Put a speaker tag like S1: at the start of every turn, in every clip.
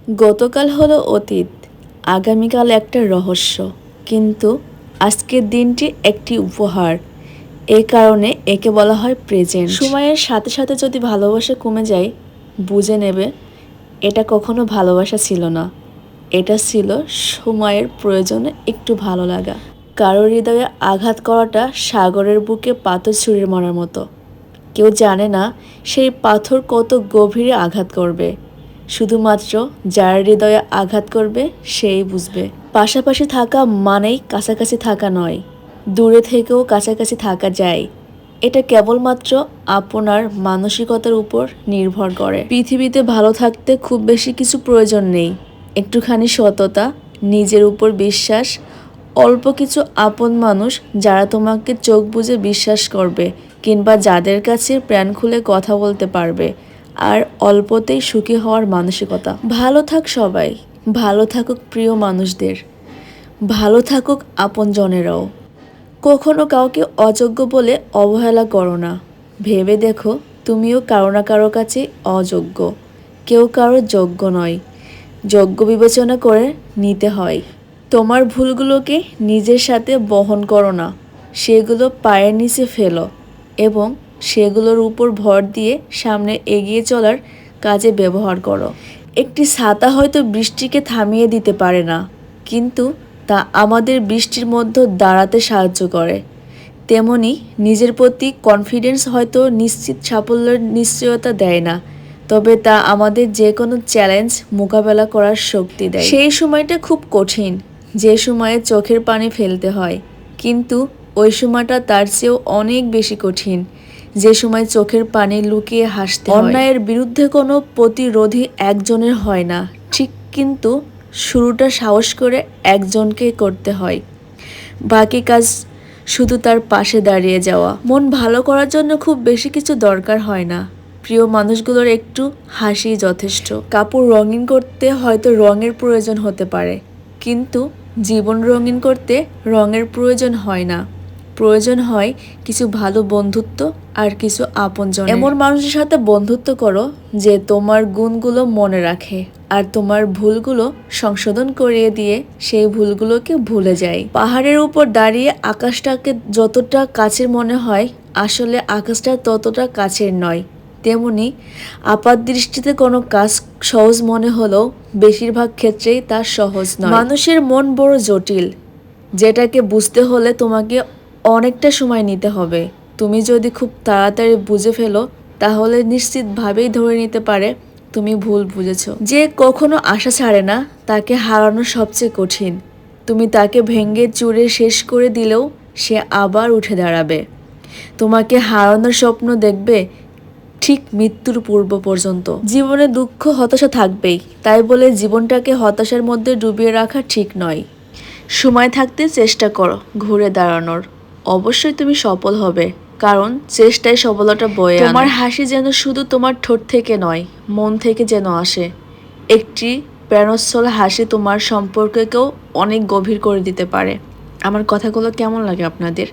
S1: গতকাল হলো অতীত, আগামীকাল একটা রহস্য, কিন্তু আজকের দিনটি একটি উপহার। এ কারণে একে বলা হয় প্রেজেন্ট। সময়ের সাথে সাথে যদি ভালোবাসা কমে যায়, বুঝে নেবে এটা কখনো ভালোবাসা ছিল না, এটা ছিল সময়ের প্রয়োজনে একটু ভালো লাগা। কারো হৃদয়ে আঘাত করাটা সাগরের বুকে পাথর ছুঁড়ে মারার মতো। কেউ জানে না সেই পাথর কত গভীরে আঘাত করবে, শুধুমাত্র যার হৃদয়ে আঘাত করবে সেই বুঝবে। পাশাপাশি থাকা মানেই কাছাকাছি থাকা নয়, দূরে থেকেও কাছাকাছি থাকা যায়। এটা কেবলমাত্র আপনার মানসিকতার উপর নির্ভর করে। পৃথিবীতে ভালো থাকতে খুব বেশি কিছু প্রয়োজন নেই, একটুখানি সততা, নিজের উপর বিশ্বাস, অল্প কিছু আপন মানুষ যারা তোমাকে চোখ বুজে বিশ্বাস করবে, কিংবা যাদের কাছে প্রাণ খুলে কথা বলতে পারবে, আর অল্পতেই সুখী হওয়ার মানসিকতা। ভালো থাক সবাই, ভালো থাকুক প্রিয় মানুষদের, ভালো থাকুক আপনজনেরাও। কখনো কাউকে অযোগ্য বলে অবহেলা করো না। ভেবে দেখো তুমিও কারো না কারো কাছে অযোগ্য। কেউ কারো যোগ্য নয়, যোগ্য বিবেচনা করে নিতে হয়। তোমার ভুলগুলোকে নিজের সাথে বহন করো না, সেগুলো পায়ের নিচে ফেলো এবং সেগুলোর উপর ভর দিয়ে সামনে এগিয়ে চলার কাজে ব্যবহার করো। একটি ছাতা হয়তো বৃষ্টিকে থামিয়ে দিতে পারে না, কিন্তু তা আমাদের বৃষ্টির মধ্যে দাঁড়াতে সাহায্য করে। তেমনি নিজের প্রতি কনফিডেন্স হয়তো নিশ্চিত সাফল্যের নিশ্চয়তা দেয় না, তবে তা আমাদের যে কোনো চ্যালেঞ্জ মোকাবেলা করার শক্তি দেয়। সেই সময়টা খুব কঠিন, যে সময়ে চোখের পানি ফেলতে হয়, কিন্তু ওই সময়টা তার চেয়েও অনেক বেশি কঠিন, যে সময় চোখের পানি লুকিয়ে হাসতে হয়। অন্যায়ের বিরুদ্ধে কোনো প্রতিরোধী একজনের হয় না ঠিক, কিন্তু শুরুটা সাহস করে একজনকেই করতে হয়। বাকি কাজ শুধু তার পাশে দাঁড়িয়ে যাওয়া। মন ভালো করার জন্য খুব বেশি কিছু দরকার হয় না, প্রিয় মানুষগুলোর একটু হাসি যথেষ্ট। কাপড় রঙিন করতে হয়তো রঙের প্রয়োজন হতে পারে, কিন্তু জীবন রঙিন করতে রঙের প্রয়োজন হয় না। প্রয়োজন হয় কিছু ভালো বন্ধুত্ব আর কিছু আপনজন। এমন মানুষের সাথে বন্ধুত্ব করো যে তোমার গুণগুলো মনে রাখে আর তোমার ভুলগুলো সংশোধন করিয়ে দিয়ে সেই ভুলগুলোকে ভুলে যায়। পাহাড়ের উপর দাঁড়িয়ে আকাশটাকে যতটা কাছের মনে হয়, আসলে আকাশটা ততটা কাছের নয়। তেমনি আপাত দৃষ্টিতে কোনো কাজ সহজ মনে হলেও বেশিরভাগ ক্ষেত্রেই তা সহজ নয়। মানুষের মন বড় জটিল, যেটাকে বুঝতে হলে তোমাকে অনেকটা সময় নিতে হবে। তুমি যদি খুব তাড়াতাড়ি বুঝে ফেলো, তাহলে নিশ্চিতভাবেই ধরে নিতে পারে তুমি ভুল বুঝেছো। যে কখনো আশা ছাড়ে না, তাকে হারানো সবচেয়ে কঠিন। তুমি তাকে ভেঙে চুরে শেষ করে দিলেও সে আবার উঠে দাঁড়াবে। তোমাকে হারানোর স্বপ্ন দেখবে ঠিক মৃত্যুর পূর্ব পর্যন্ত। জীবনে দুঃখ হতাশা থাকবেই, তাই বলে জীবনটাকে হতাশার মধ্যে ডুবিয়ে রাখা ঠিক নয়। সময় থাকতে চেষ্টা করো ঘুরে দাঁড়ানোর। অবশ্যই তুমি সফল হবে, কারণ চেষ্টায় সফলতা বয়ে আনে। তোমার হাসি যেন শুধু তোমার ঠোঁট থেকে নয়, মন থেকে যেন আসে। একটি প্রেরণাস্থল হাসি তোমার সম্পর্ককেও অনেক গভীর করে দিতে পারে। আমার কথাগুলো কেমন লাগে আপনাদের?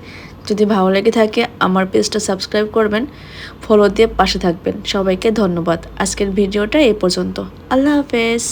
S1: যদি ভালো লেগে থাকে আমার পেজটা সাবস্ক্রাইব করবেন, ফলো দিয়ে পাশে থাকবেন। সবাইকে ধন্যবাদ। আজকের ভিডিওটা এই পর্যন্ত। আল্লাহ হাফেজ।